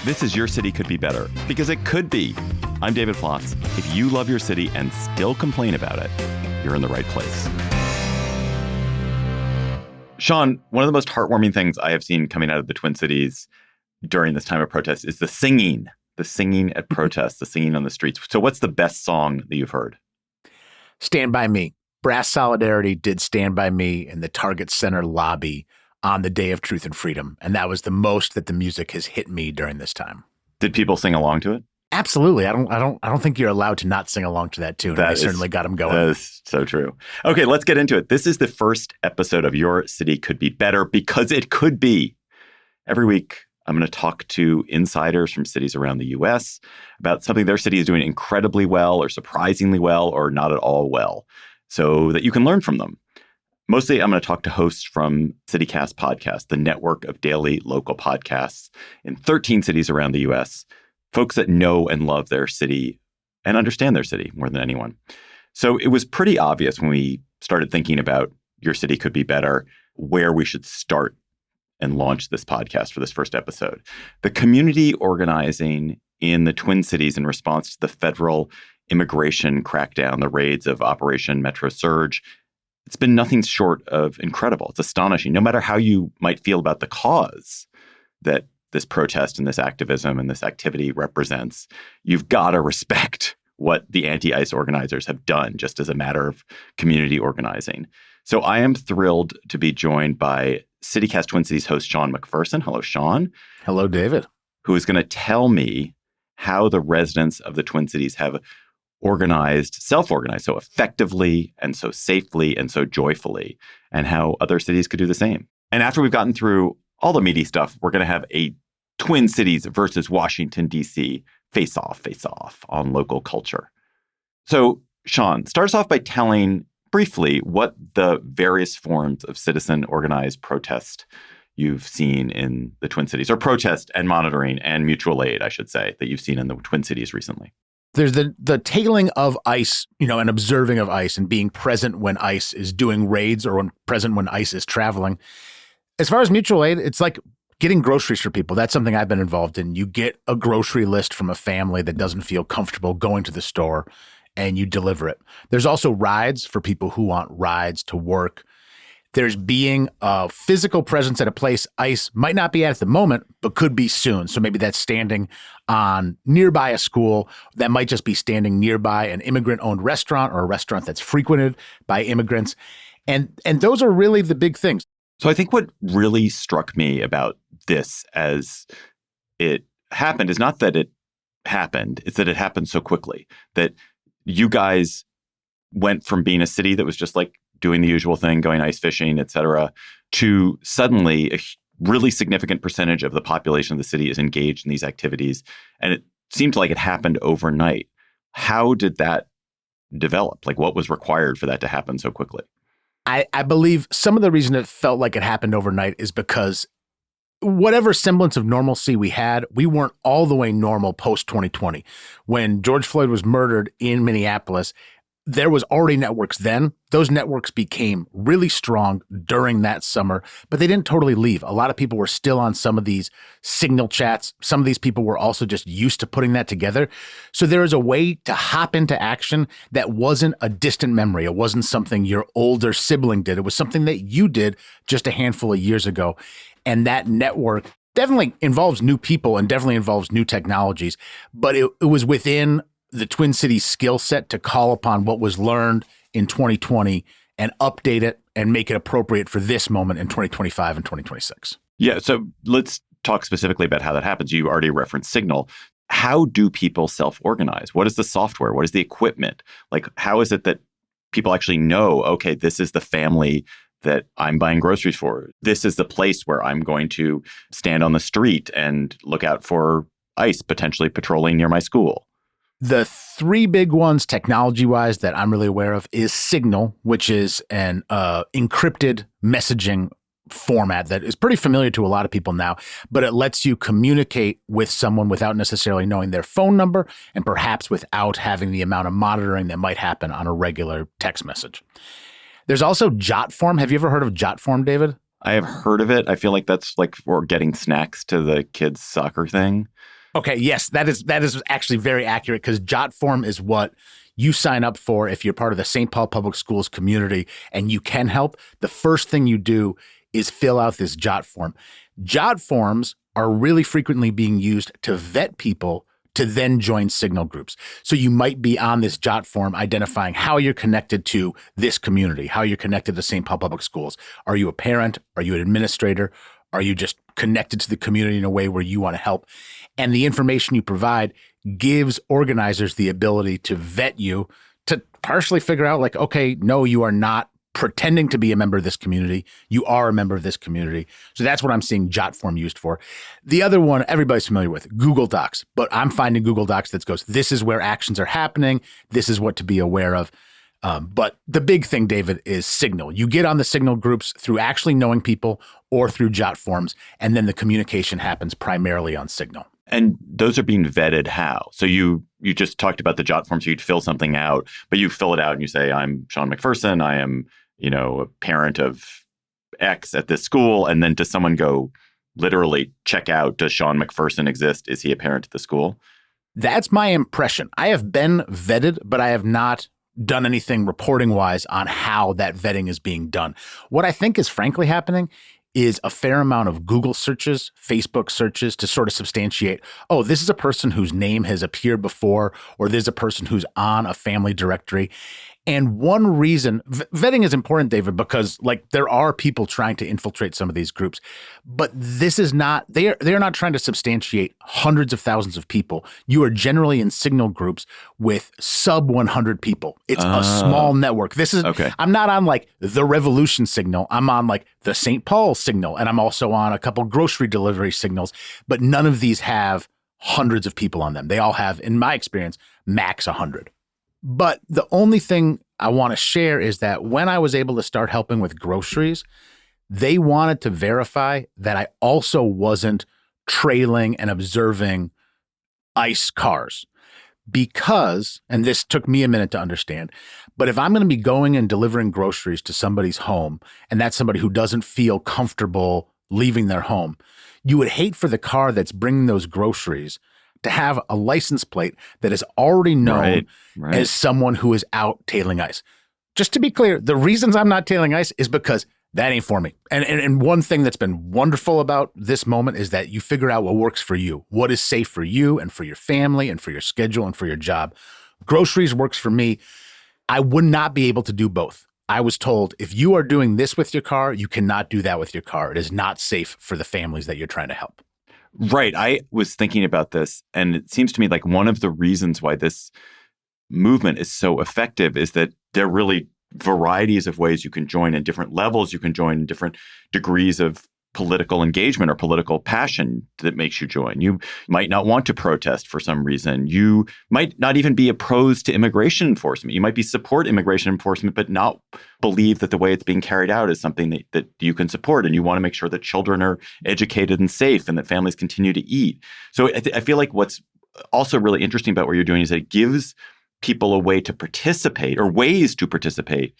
This is Your City Could Be Better, because it could be. I'm David Plotz. If you love your city and still complain about it, you're in the right place. Sean, one of the most heartwarming things I have seen coming out of the Twin Cities during this time of protest is the singing at protests, the singing on the streets. So what's the best song that you've heard? Stand By Me. Brass Solidarity did Stand By Me in the Target Center lobby on the Day of Truth and Freedom. And that was the most that the music has hit me during this time. Did people sing along to it? Absolutely. I don't think you're allowed to not sing along to that tune. They certainly got them going. That is so true. Okay, let's get into it. This is the first episode of Your City Could Be Better, because it could be. Every week, I'm going to talk to insiders from cities around the U.S. about something their city is doing incredibly well or surprisingly well or not at all well, so that you can learn from them. Mostly, I'm going to talk to hosts from CityCast Podcast, the network of daily local podcasts in 13 cities around the U.S., folks that know and love their city and understand their city more than anyone. So it was pretty obvious when we started thinking about Your City Could Be Better, where we should start and launch this podcast for this first episode. The community organizing in the Twin Cities in response to the federal immigration crackdown, the raids of Operation Metro Surge, it's been nothing short of incredible. It's astonishing. No matter how you might feel about the cause that this protest and this activism and this activity represents, you've got to respect what the anti-ICE organizers have done just as a matter of community organizing. So I am thrilled to be joined by CityCast Twin Cities host Sean McPherson. Hello, Sean. Hello, David. Who is going to tell me how the residents of the Twin Cities have self-organized so effectively and so safely and so joyfully, and how other cities could do the same. And after we've gotten through all the meaty stuff, we're going to have a Twin Cities versus Washington, D.C. face-off on local culture. So, Sean, start us off by telling briefly what the various forms of citizen organized protest you've seen in the Twin Cities, or protest and monitoring and mutual aid, I should say, that you've seen in the Twin Cities recently. There's the tailing of ICE, and observing of ICE and being present when ICE is doing raids or present when ICE is traveling. As far as mutual aid, it's like getting groceries for people. That's something I've been involved in. You get a grocery list from a family that doesn't feel comfortable going to the store, and you deliver it. There's also rides for people who want rides to work. There's being a physical presence at a place ICE might not be at the moment, but could be soon. So maybe that's standing on nearby a school. That might just be standing nearby an immigrant-owned restaurant or a restaurant that's frequented by immigrants. And those are really the big things. So I think what really struck me about this as it happened is not that it happened, it's that it happened so quickly. That you guys went from being a city that was just like doing the usual thing, going ice fishing, et cetera, to suddenly a really significant percentage of the population of the city is engaged in these activities. And it seemed like it happened overnight. How did that develop? Like, what was required for that to happen so quickly? I believe some of the reason it felt like it happened overnight is because whatever semblance of normalcy we had, we weren't all the way normal post-2020. When George Floyd was murdered in Minneapolis, there was already networks then. Those networks became really strong during that summer, but they didn't totally leave. A lot of people were still on some of these signal chats. Some of these people were also just used to putting that together. So there was a way to hop into action that wasn't a distant memory. It wasn't something your older sibling did. It was something that you did just a handful of years ago. And that network definitely involves new people and definitely involves new technologies, but it was within the Twin Cities skill set to call upon what was learned in 2020 and update it and make it appropriate for this moment in 2025 and 2026. Yeah, so let's talk specifically about how that happens. You already referenced Signal. How do people self-organize? What is the software? What is the equipment? Like, how is it that people actually know, okay, this is the family that I'm buying groceries for. This is the place where I'm going to stand on the street and look out for ICE potentially patrolling near my school. The three big ones technology-wise that I'm really aware of is Signal, which is an encrypted messaging format that is pretty familiar to a lot of people now, but it lets you communicate with someone without necessarily knowing their phone number and perhaps without having the amount of monitoring that might happen on a regular text message. There's also JotForm. Have you ever heard of JotForm, David? I have heard of it. I feel like that's like for getting snacks to the kids' soccer thing. Okay, yes, that is actually very accurate because JotForm is what you sign up for if you're part of the St. Paul Public Schools community and you can help. The first thing you do is fill out this JotForm. JotForms are really frequently being used to vet people to then join Signal groups. So you might be on this JotForm identifying how you're connected to this community, how you're connected to St. Paul Public Schools. Are you a parent? Are you an administrator? Are you just connected to the community in a way where you want to help? And the information you provide gives organizers the ability to vet you to partially figure out like, okay, no, you are not pretending to be a member of this community. You are a member of this community. So that's what I'm seeing JotForm used for. The other one, everybody's familiar with, Google Docs. But I'm finding Google Docs that goes, this is where actions are happening. This is what to be aware of. But the big thing, David, is Signal. You get on the Signal groups through actually knowing people or through JotForms, and then the communication happens primarily on Signal. And those are being vetted how? So you just talked about the JotForm, so you'd fill something out, but you fill it out and you say, I'm Sean McPherson, I am, a parent of X at this school. And then does someone go literally check out, does Sean McPherson exist? Is he a parent at the school? That's my impression. I have been vetted, but I have not done anything reporting wise on how that vetting is being done. What I think is frankly happening is a fair amount of Google searches, Facebook searches to sort of substantiate, oh, this is a person whose name has appeared before, or there's a person who's on a family directory. And one reason vetting is important, David, because like there are people trying to infiltrate some of these groups, but this is not, they're not trying to substantiate hundreds of thousands of people. You are generally in Signal groups with sub 100 people. It's a small network. This is, okay. I'm not on like the Revolution Signal. I'm on like the St. Paul Signal. And I'm also on a couple grocery delivery signals, but none of these have hundreds of people on them. They all have, in my experience, max 100. But the only thing I want to share is that when I was able to start helping with groceries, they wanted to verify that I also wasn't trailing and observing ICE cars. Because, and this took me a minute to understand, but if I'm going to be going and delivering groceries to somebody's home, and that's somebody who doesn't feel comfortable leaving their home, you would hate for the car that's bringing those groceries to have a license plate that is already known as someone who is out tailing ice. Just to be clear, the reasons I'm not tailing ice is because that ain't for me. And one thing that's been wonderful about this moment is that you figure out what works for you, what is safe for you and for your family and for your schedule and for your job. Groceries works for me. I would not be able to do both. I was told, if you are doing this with your car, you cannot do that with your car. It is not safe for the families that you're trying to help. Right. I was thinking about this, and it seems to me like one of the reasons why this movement is so effective is that there are really varieties of ways you can join in different levels. You can join in different degrees of political engagement or political passion that makes you join. You might not want to protest for some reason. You might not even be opposed to immigration enforcement. You might be support immigration enforcement, but not believe that the way it's being carried out is something that you can support. And you want to make sure that children are educated and safe and that families continue to eat. So I feel like what's also really interesting about what you're doing is that it gives people a way to participate or ways to participate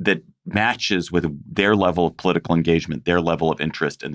that matches with their level of political engagement, their level of interest, and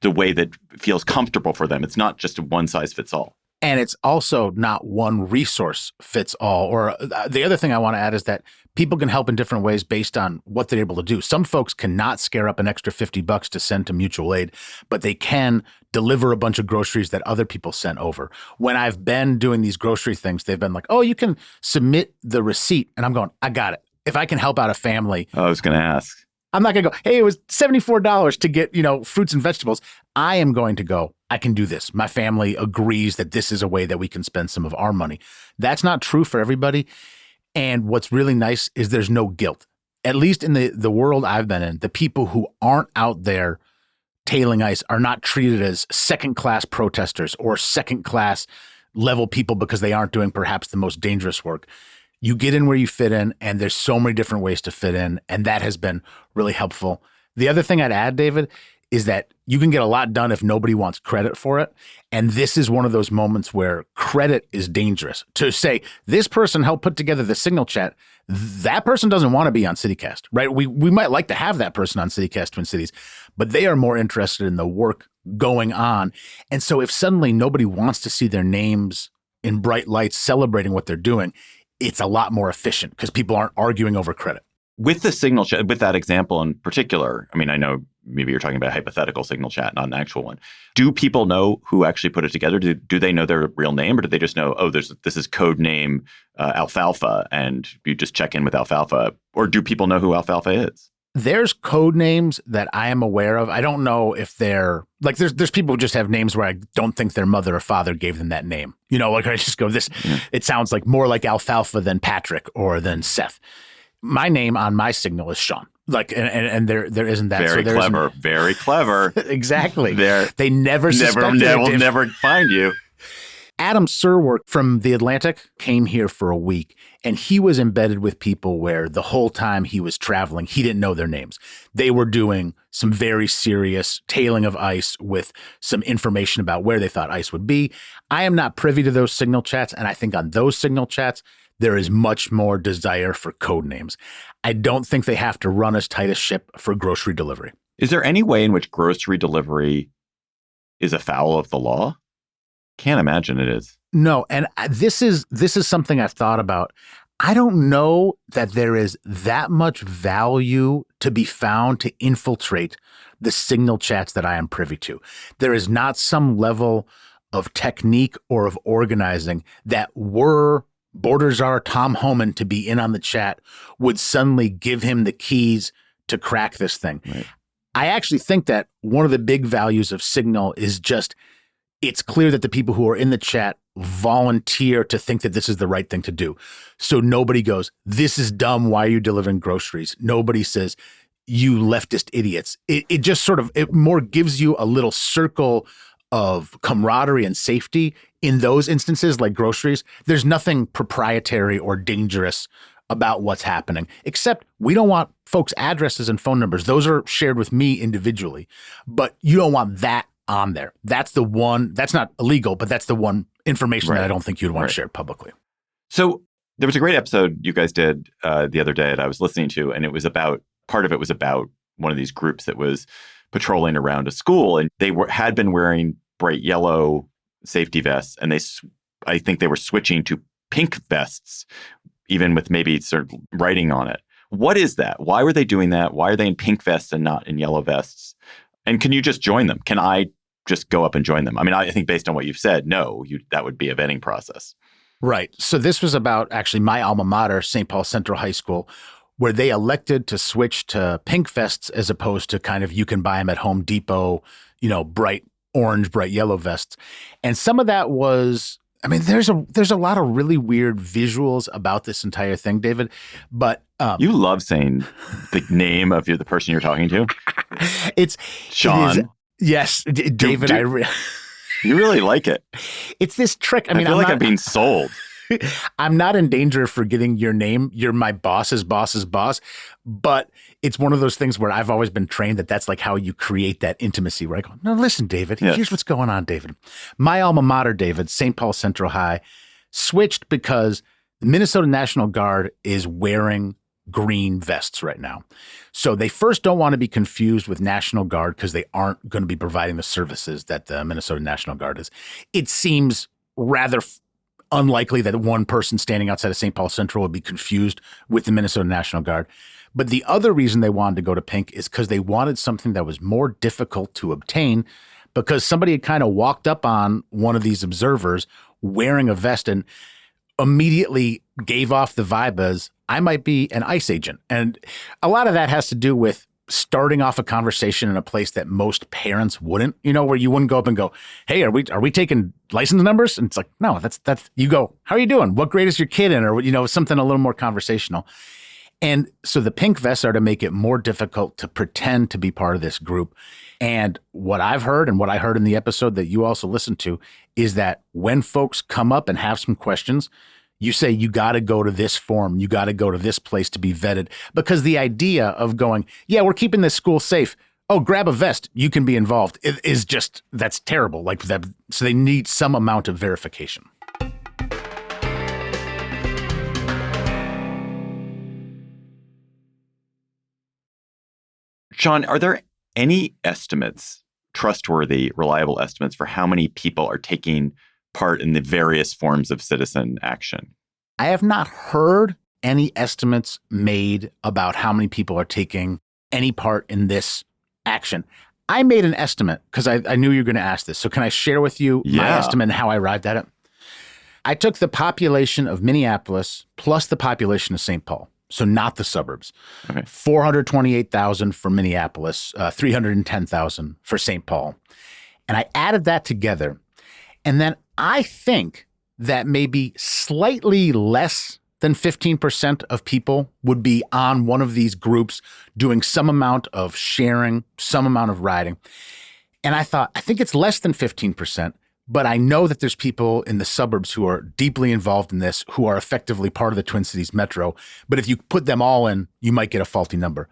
the way that feels comfortable for them. It's not just a one size fits all. And it's also not one resource fits all. Or the other thing I want to add is that people can help in different ways based on what they're able to do. Some folks cannot scare up an extra $50 to send to mutual aid, but they can deliver a bunch of groceries that other people sent over. When I've been doing these grocery things, they've been like, oh, you can submit the receipt. And I'm going, I got it. If I can help out a family. I was going to ask. I'm not going to go, hey, it was $74 to get, fruits and vegetables. I am going to go, I can do this. My family agrees that this is a way that we can spend some of our money. That's not true for everybody. And what's really nice is there's no guilt. At least in the world I've been in, the people who aren't out there tailing ice are not treated as second-class protesters or second-class level people because they aren't doing perhaps the most dangerous work. You get in where you fit in, and there's so many different ways to fit in, and that has been really helpful. The other thing I'd add, David, is that you can get a lot done if nobody wants credit for it. And this is one of those moments where credit is dangerous. To say this person helped put together the Signal chat, that person doesn't want to be on CityCast, right? We might like to have that person on CityCast Twin Cities, but they are more interested in the work going on. And so if suddenly nobody wants to see their names in bright lights celebrating what they're doing, it's a lot more efficient because people aren't arguing over credit. With the Signal chat, with that example in particular, I mean, I know maybe you're talking about a hypothetical Signal chat, not an actual one. Do people know who actually put it together? Do they know their real name, or do they just know, oh, this is code name Alfalfa, and you just check in with Alfalfa? Or do people know who Alfalfa is? There's code names that I am aware of. I don't know if they're like there's people who just have names where I don't think their mother or father gave them that name. You know, like I just go It sounds like more like Alfalfa than Patrick or than Seth. My name on my Signal is Sean. Like, and there isn't that. Very clever. Very clever. Exactly. They never will never find you. Adam Serwork from The Atlantic came here for a week, and he was embedded with people where the whole time he was traveling, he didn't know their names. They were doing some very serious tailing of ICE with some information about where they thought ICE would be. I am not privy to those Signal chats, and I think on those Signal chats, there is much more desire for code names. I don't think they have to run as tight a ship for grocery delivery. Is there any way in which grocery delivery is afoul of the law? Can't imagine it is. No, and this is something I've thought about. I don't know that there is that much value to be found to infiltrate the Signal chats that I am privy to. There is not some level of technique or of organizing that were Border Czar Tom Homan to be in on the chat would suddenly give him the keys to crack this thing. Right. I actually think that one of the big values of Signal is just it's clear that the people who are in the chat volunteer to think that this is the right thing to do. So nobody goes, this is dumb. Why are you delivering groceries? Nobody says, you leftist idiots. It just sort of, it more gives you a little circle of camaraderie and safety in those instances, like groceries. There's nothing proprietary or dangerous about what's happening, except we don't want folks' addresses and phone numbers. Those are shared with me individually, but you don't want that on there. That's the one, that's not illegal, but that's the one information that I don't think you'd want to share publicly. So there was a great episode you guys did the other day that I was listening to, and it was about, part of it was about one of these groups that was patrolling around a school, and they had been wearing bright yellow safety vests, and I think they were switching to pink vests, even with maybe sort of writing on it. What is that? Why were they doing that? Why are they in pink vests and not in yellow vests? And can you just join them? Can I just go up and join them? I mean, I think based on what you've said, no, that would be a vetting process. Right. So this was about actually my alma mater, St. Paul Central High School, where they elected to switch to pink vests as opposed to kind of you can buy them at Home Depot, bright orange, bright yellow vests. And some of that was, I mean, there's a lot of really weird visuals about this entire thing, David. But you love saying the name of the person you're talking to. It's Sean. Yes, David. You really like it. It's this trick. I mean, feel I'm being sold. I'm not in danger of forgetting your name. You're my boss's boss's boss. But it's one of those things where I've always been trained that that's like how you create that intimacy where I go, no, listen, David, here's what's going on, David. My alma mater, David, St. Paul Central High, switched because the Minnesota National Guard is wearing green vests right now. So they first don't want to be confused with National Guard because they aren't going to be providing the services that the Minnesota National Guard is. It seems rather unlikely that one person standing outside of St. Paul Central would be confused with the Minnesota National Guard. But the other reason they wanted to go to pink is because they wanted something that was more difficult to obtain, because somebody had kind of walked up on one of these observers wearing a vest and immediately gave off the vibe as, I might be an ICE agent. And a lot of that has to do with starting off a conversation in a place that most parents wouldn't, where you wouldn't go up and go, hey, are we taking license numbers? And it's like, no, that's you go, how are you doing? What grade is your kid in? Or, something a little more conversational. And so the pink vests are to make it more difficult to pretend to be part of this group. And what I've heard and what I heard in the episode that you also listened to is that when folks come up and have some questions, you say, you got to go to this form. You got to go to this place to be vetted, because the idea of going, yeah, we're keeping this school safe. oh, grab a vest, you can be involved, it is just, that's terrible. Like that. So they need some amount of verification. Sean, are there any estimates, trustworthy, reliable estimates for how many people are taking part in the various forms of citizen action? I have not heard any estimates made about how many people are taking any part in this action. I made an estimate because I knew you were going to ask this. So can I share with you my estimate and how I arrived at it? I took the population of Minneapolis plus the population of St. Paul. So not the suburbs. Okay. 428,000 for Minneapolis, 310,000 for St. Paul. And I added that together. And then I think that maybe slightly less than 15% of people would be on one of these groups doing some amount of sharing, some amount of riding. And I thought, I think it's less than 15%. But I know that there's people in the suburbs who are deeply involved in this, who are effectively part of the Twin Cities Metro. But if you put them all in, you might get a faulty number.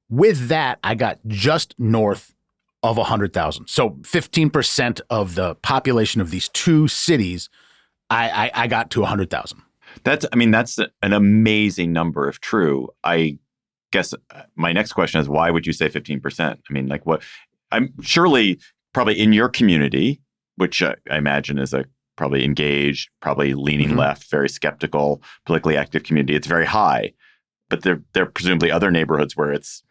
With that, I got just north of 100,000. So 15% of the population of these two cities, I got to 100,000. That's an amazing number if true. I guess my next question is, why would you say 15%? I mean, like what? I'm surely probably in your community, which I imagine is a probably engaged, probably leaning left, very skeptical, politically active community. It's very high, but there are presumably other neighborhoods where it's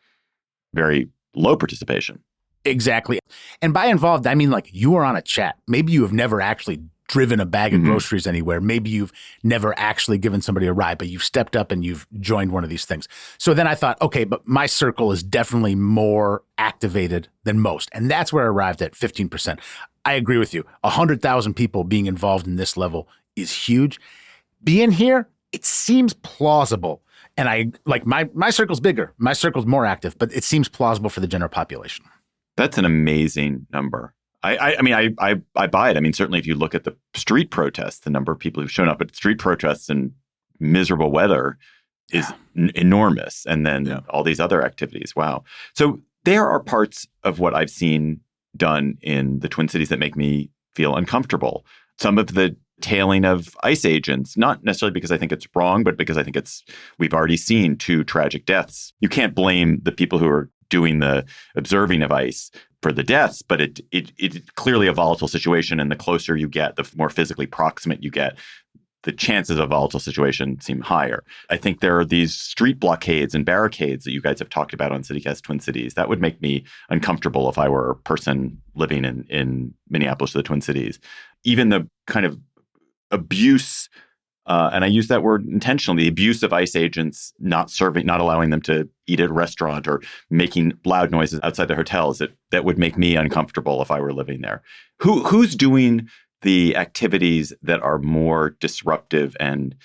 very low participation. Exactly. And by involved, I mean like you are on a chat. Maybe you have never actually driven a bag of groceries anywhere. Maybe you've never actually given somebody a ride, but you've stepped up and you've joined one of these things. So then I thought, okay, but my circle is definitely more activated than most. And that's where I arrived at 15%. I agree with you. 100,000 people being involved in this level is huge. Being here, it seems plausible. And I like my circle's bigger. My circle's more active, but it seems plausible for the general population. That's an amazing number. I mean, I buy it. I mean, certainly if you look at the street protests, the number of people who've shown up at street protests in miserable weather is enormous. And then all these other activities. Wow. So there are parts of what I've seen done in the Twin Cities that make me feel uncomfortable. Some of the tailing of ICE agents, not necessarily because I think it's wrong, but because I think we've already seen 2 tragic deaths. You can't blame the people who are doing the observing of ICE for the deaths, but it's clearly a volatile situation. And the closer you get, the more physically proximate you get, the chances of a volatile situation seem higher. I think there are these street blockades and barricades that you guys have talked about on CityCast Twin Cities. That would make me uncomfortable if I were a person living in Minneapolis or the Twin Cities. Even the kind of abuse, and I use that word intentionally, the abuse of ICE agents not allowing them to eat at a restaurant or making loud noises outside their hotels, that would make me uncomfortable if I were living there. Who's doing the activities that are more disruptive and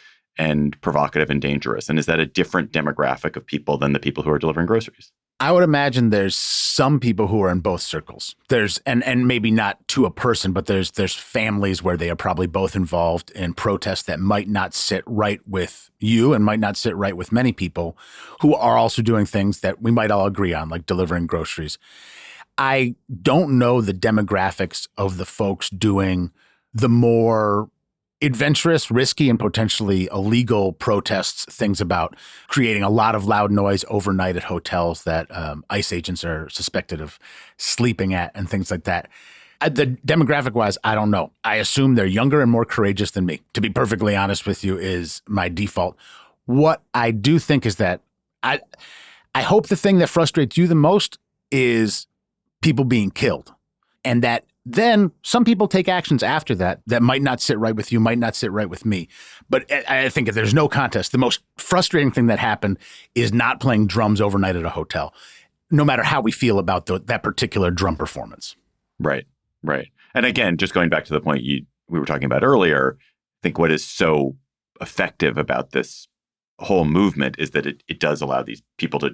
provocative and dangerous? And is that a different demographic of people than the people who are delivering groceries? I would imagine there's some people who are in both circles. There's and maybe not to a person, but there's families where they are probably both involved in protests that might not sit right with you and might not sit right with many people who are also doing things that we might all agree on, like delivering groceries. I don't know the demographics of the folks doing the more adventurous, risky, and potentially illegal protests, things about creating a lot of loud noise overnight at hotels that ICE agents are suspected of sleeping at and things like that. The demographic-wise, I don't know. I assume they're younger and more courageous than me. To be perfectly honest with you, is my default. What I do think is that I hope the thing that frustrates you the most is people being killed, and that then some people take actions after that might not sit right with you, might not sit right with me. But I think if there's no contest, the most frustrating thing that happened is not playing drums overnight at a hotel, no matter how we feel about that particular drum performance. Right. And again, just going back to the point we were talking about earlier, I think what is so effective about this whole movement is that it does allow these people to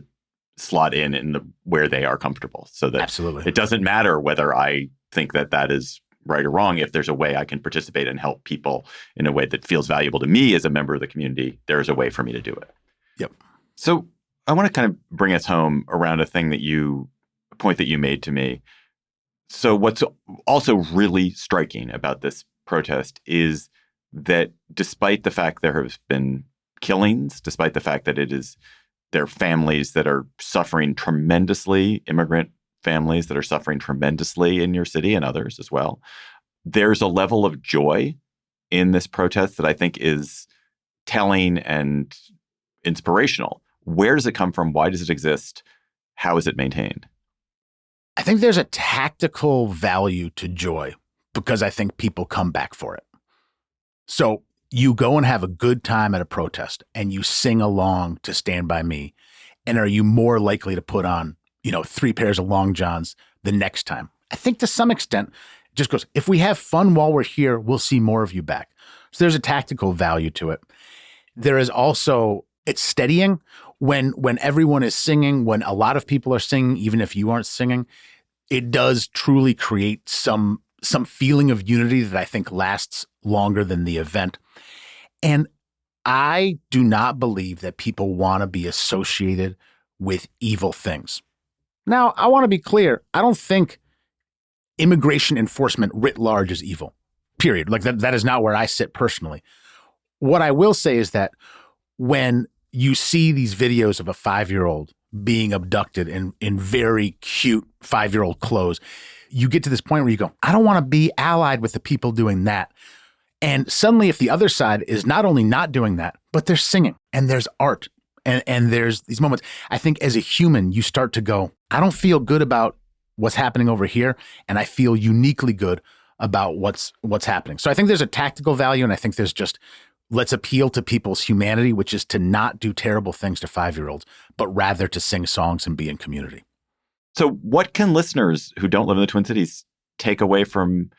slot in where they are comfortable, so that Absolutely. It doesn't matter whether I think that is right or wrong. If there's a way I can participate and help people in a way that feels valuable to me as a member of the community, there's a way for me to do it. Yep. So I want to kind of bring us home around a thing that you point that you made to me. So what's also really striking about this protest is that despite the fact there have been killings, despite the fact that there are families that are suffering tremendously, immigrant families that are suffering tremendously in your city and others as well, there's a level of joy in this protest that I think is telling and inspirational. Where does it come from? Why does it exist? How is it maintained? I think there's a tactical value to joy because I think people come back for it. So you go and have a good time at a protest and you sing along to Stand By Me. And are you more likely to put on, 3 pairs of long johns the next time? I think to some extent, it just goes, if we have fun while we're here, we'll see more of you back. So there's a tactical value to it. There is also, it's steadying when everyone is singing, when a lot of people are singing, even if you aren't singing, it does truly create some feeling of unity that I think lasts longer than the event. And I do not believe that people want to be associated with evil things. Now, I want to be clear. I don't think immigration enforcement writ large is evil, period. Like that is not where I sit personally. What I will say is that when you see these videos of a 5-year-old being abducted in very cute 5-year-old clothes, you get to this point where you go, I don't want to be allied with the people doing that. And suddenly, if the other side is not only not doing that, but they're singing and there's art and there's these moments, I think as a human, you start to go, I don't feel good about what's happening over here. And I feel uniquely good about what's happening. So I think there's a tactical value. And I think there's just, let's appeal to people's humanity, which is to not do terrible things to 5-year-olds, but rather to sing songs and be in community. So what can listeners who don't live in the Twin Cities take away from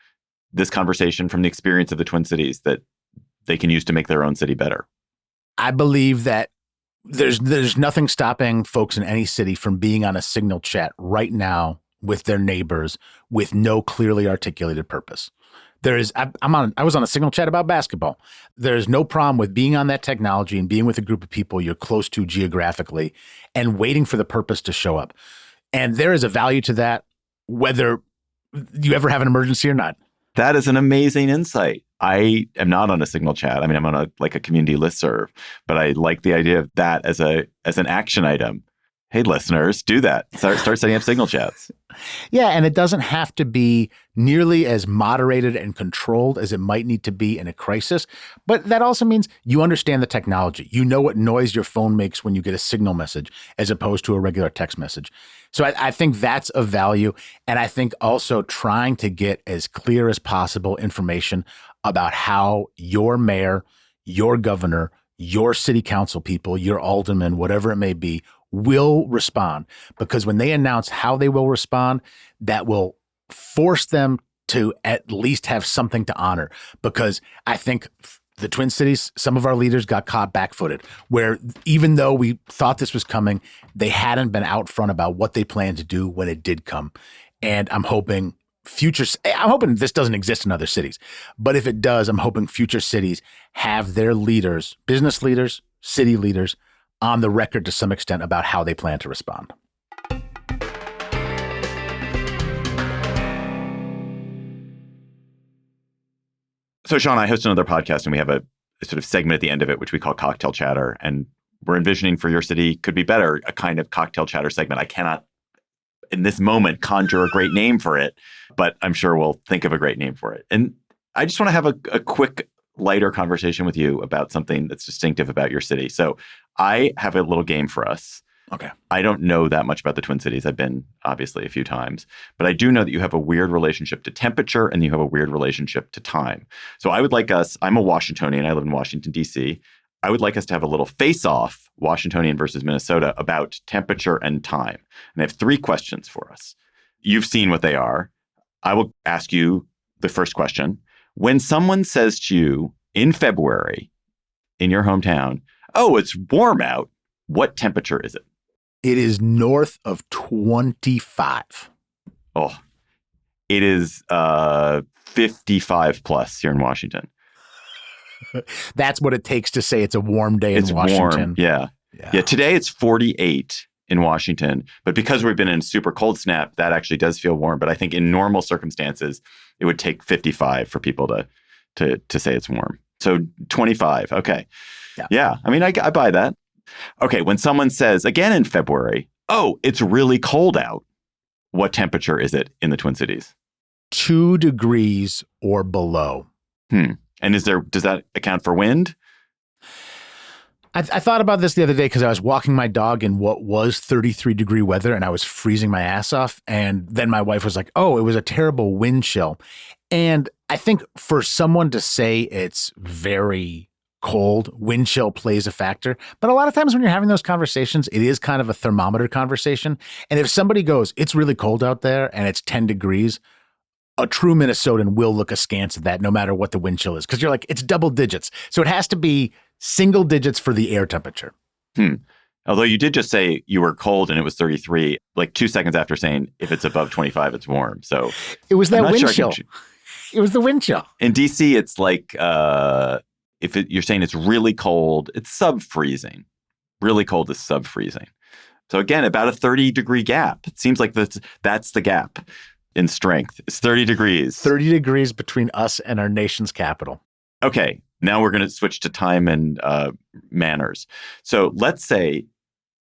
this conversation, from the experience of the Twin Cities, that they can use to make their own city better? I believe that there's nothing stopping folks in any city from being on a Signal chat right now with their neighbors with no clearly articulated purpose. I was on a Signal chat about basketball. There's no problem with being on that technology and being with a group of people you're close to geographically and waiting for the purpose to show up. And there is a value to that, whether you ever have an emergency or not. That is an amazing insight. I am not on a Signal chat. I mean, I'm on a community listserv, but I like the idea of that as an action item. Hey, listeners, do that. Start setting up Signal chats. Yeah, and it doesn't have to be nearly as moderated and controlled as it might need to be in a crisis. But that also means you understand the technology. You know what noise your phone makes when you get a Signal message as opposed to a regular text message. So I think that's of value. And I think also trying to get as clear as possible information about how your mayor, your governor, your city council people, your aldermen, whatever it may be, will respond. Because when they announce how they will respond, that will force them to at least have something to honor. Because I think the Twin Cities, some of our leaders got caught back-footed, where even though we thought this was coming, they hadn't been out front about what they planned to do when it did come. And I'm hoping this doesn't exist in other cities. But if it does, I'm hoping future cities have their leaders, business leaders, city leaders, on the record to some extent about how they plan to respond. So, Sean, I host another podcast, and we have a sort of segment at the end of it, which we call Cocktail Chatter. And we're envisioning for Your City Could Be Better, a kind of cocktail chatter segment. I cannot, in this moment, conjure a great name for it, but I'm sure we'll think of a great name for it. And I just want to have a quick, lighter conversation with you about something that's distinctive about your city. So I have a little game for us. Okay. I don't know that much about the Twin Cities. I've been obviously a few times, but I do know that you have a weird relationship to temperature and you have a weird relationship to time. So I would like us, I'm a Washingtonian, I live in Washington, D.C. I would like us to have a little face-off, Washingtonian versus Minnesota, about temperature and time. And I have 3 questions for us. You've seen what they are. I will ask you the first question. When someone says to you in February in your hometown, oh, it's warm out, what temperature is it? It is north of 25. Oh, it is 55 plus here in Washington. That's what it takes to say it's a warm day in Washington. Warm. Yeah. Today it's 48 in Washington. But because we've been in super cold snap, that actually does feel warm. But I think in normal circumstances, it would take 55 for people to say it's warm. So 25. Okay. Yeah. I mean, I buy that. Okay. When someone says, again in February, oh, it's really cold out, what temperature is it in the Twin Cities? 2 degrees or below. And does that account for wind? I thought about this the other day because I was walking my dog in what was 33-degree weather and I was freezing my ass off. And then my wife was like, oh, it was a terrible wind chill. And I think for someone to say it's very cold, wind chill plays a factor. But a lot of times when you're having those conversations, it is kind of a thermometer conversation. And if somebody goes, it's really cold out there and it's 10 degrees, a true Minnesotan will look askance at that no matter what the wind chill is. Because you're like, it's double digits. So it has to be single digits for the air temperature. Although you did just say you were cold and it was 33, like 2 seconds after saying if it's above 25, it's warm. So it was that wind chill. It was the wind chill. In DC, it's like you're saying it's really cold, it's sub-freezing. Really cold is sub-freezing. So again, about a 30-degree gap. It seems like that's the gap in strength. It's 30 degrees. 30 degrees between us and our nation's capital. Okay. Now we're going to switch to time and manners. So let's say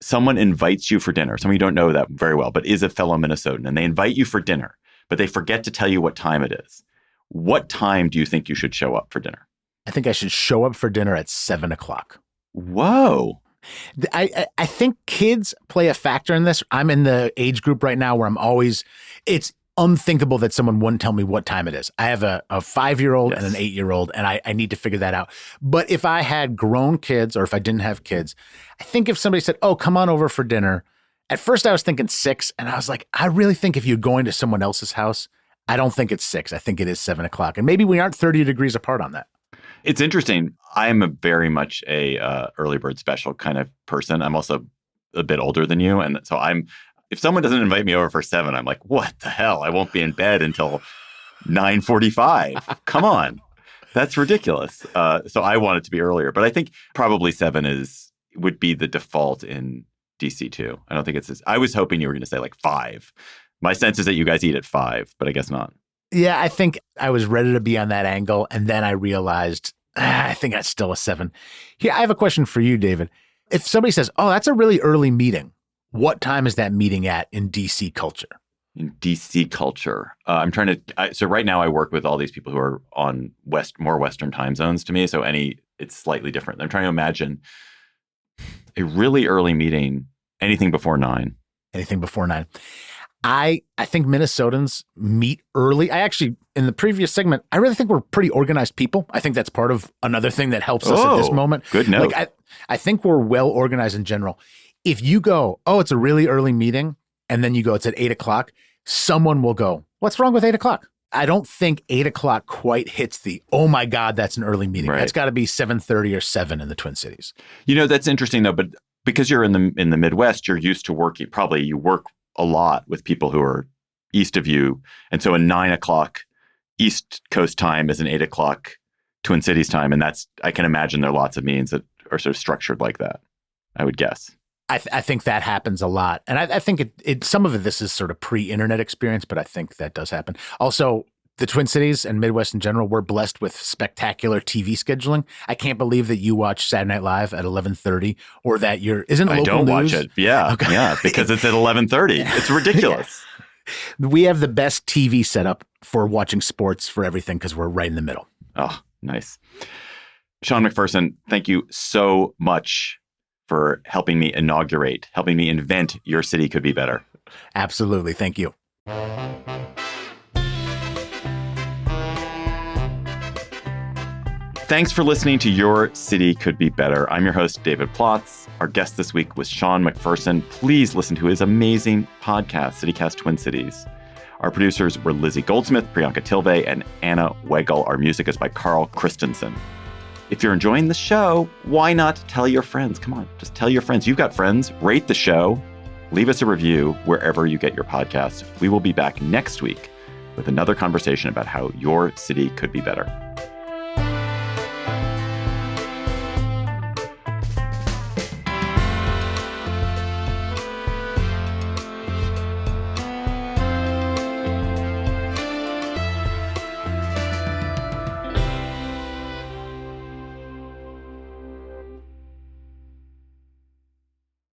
someone invites you for dinner. Someone you don't know that very well, but is a fellow Minnesotan, and they invite you for dinner, but they forget to tell you what time it is. What time do you think you should show up for dinner? I think I should show up for dinner at 7:00. Whoa. I think kids play a factor in this. I'm in the age group right now where it's unthinkable that someone wouldn't tell me what time it is. I have a 5-year-old and an 8-year-old, and I need to figure that out. But if I had grown kids or if I didn't have kids, I think if somebody said, oh, come on over for dinner, at first I was thinking 6, and I was like, I really think if you're going to someone else's house, I don't think it's 6. I think it is 7:00. And maybe we aren't 30 degrees apart on that. It's interesting. I'm very much a early bird special kind of person. I'm also a bit older than you. And so if someone doesn't invite me over for 7, I'm like, what the hell? I won't be in bed until 9:45. Come on. That's ridiculous. So I want it to be earlier. But I think probably 7 would be the default in DC too. I don't think I was hoping you were going to say like 5. My sense is that you guys eat at 5, but I guess not. Yeah, I think I was ready to be on that angle. And then I realized, I think that's still a 7. Here, I have a question for you, David. If somebody says, oh, that's a really early meeting, what time is that meeting at in DC culture? In DC culture, so right now I work with all these people who are on more Western time zones to me. So it's slightly different. I'm trying to imagine a really early meeting, anything before 9. Anything before 9. I think Minnesotans meet early. In the previous segment, I really think we're pretty organized people. I think that's part of another thing that helps us at this moment. Good note. Like I think we're well organized in general. If you go, oh, it's a really early meeting, and then you go, it's at 8:00, someone will go, what's wrong with 8:00? I don't think 8:00 quite hits the, oh my God, that's an early meeting. Right. That's got to be 7:30 or 7 in the Twin Cities. That's interesting though, but because you're in the Midwest, you're used to working. Probably you work a lot with people who are east of you. And so a 9:00 East Coast time is an 8:00 Twin Cities time. And I can imagine there are lots of meetings that are sort of structured like that, I would guess. I think that happens a lot. And I think some of this is sort of pre-internet experience, but I think that does happen. Also, the Twin Cities and Midwest in general, we're blessed with spectacular TV scheduling. I can't believe that you watch Saturday Night Live at 11:30 or that I don't news? Watch it. Yeah. Okay. Yeah. Because it's at 11:30. It's ridiculous. We have the best TV setup for watching sports for everything because we're right in the middle. Oh, nice. Sean McPherson, thank you so much for helping me invent Your City Could Be Better. Absolutely. Thank you. Thanks for listening to Your City Could Be Better. I'm your host, David Plotz. Our guest this week was Sean McPherson. Please listen to his amazing podcast, CityCast Twin Cities. Our producers were Lizzie Goldsmith, Priyanka Tilve, and Anna Weigel. Our music is by Carl Christensen. If you're enjoying the show, why not tell your friends? Come on, just tell your friends. You've got friends. Rate the show. Leave us a review wherever you get your podcasts. We will be back next week with another conversation about how your city could be better.